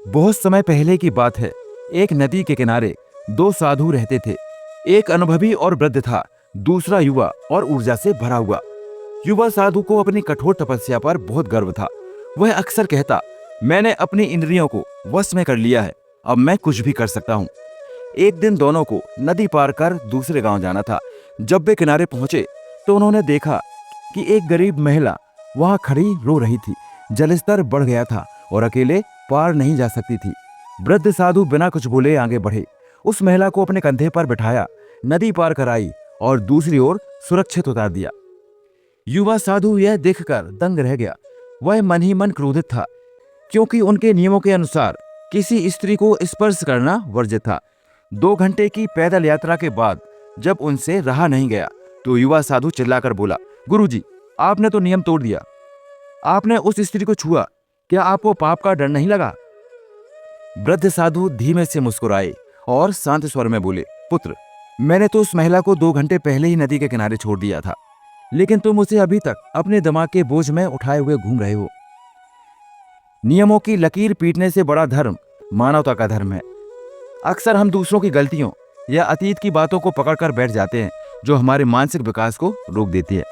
बहुत समय पहले की बात है। एक नदी के किनारे दो साधु रहते थे। एक अनुभवी और वृद्ध था, दूसरा युवा और ऊर्जा से भरा हुआ। युवा साधु को अपनी कठोर तपस्या पर बहुत गर्व था। वह अक्सर कहता, मैंने अपनी इंद्रियों को वश में कर लिया है, अब मैं कुछ भी कर सकता हूँ। एक दिन दोनों को नदी पार कर दूसरे गांव जाना था। जब वे किनारे पहुंचे तो उन्होंने देखा कि एक गरीब महिला वहां खड़ी रो रही थी। जलस्तर बढ़ गया था और अकेले पार नहीं जा सकती थी। वृद्ध साधु बिना कुछ बोले आगे बढ़े, उस महिला को अपने कंधे पर बिठाया, नदी पार कराई और दूसरी ओर सुरक्षित उतार दिया। युवा साधु यह देखकर दंग रह गया। वह मन ही मन क्रोधित था, क्योंकि उनके नियमों के अनुसार किसी स्त्री को स्पर्श करना वर्जित था। 2 घंटे की पैदल यात्रा के बाद जब उनसे रहा नहीं गया तो युवा साधु चिल्लाकर बोला, गुरुजी, आपने तो नियम तोड़ दिया। आपने उस स्त्री को छुआ, क्या आपको पाप का डर नहीं लगा? वृद्ध साधु धीमे से मुस्कुराए और शांत स्वर में बोले, पुत्र, मैंने तो उस महिला को 2 घंटे पहले ही नदी के किनारे छोड़ दिया था, लेकिन तुम उसे अभी तक अपने दिमाग के बोझ में उठाए हुए घूम रहे हो। नियमों की लकीर पीटने से बड़ा धर्म मानवता का धर्म है। अक्सर हम दूसरों की गलतियों या अतीत की बातों को पकड़कर बैठ जाते हैं, जो हमारे मानसिक विकास को रोक देती है।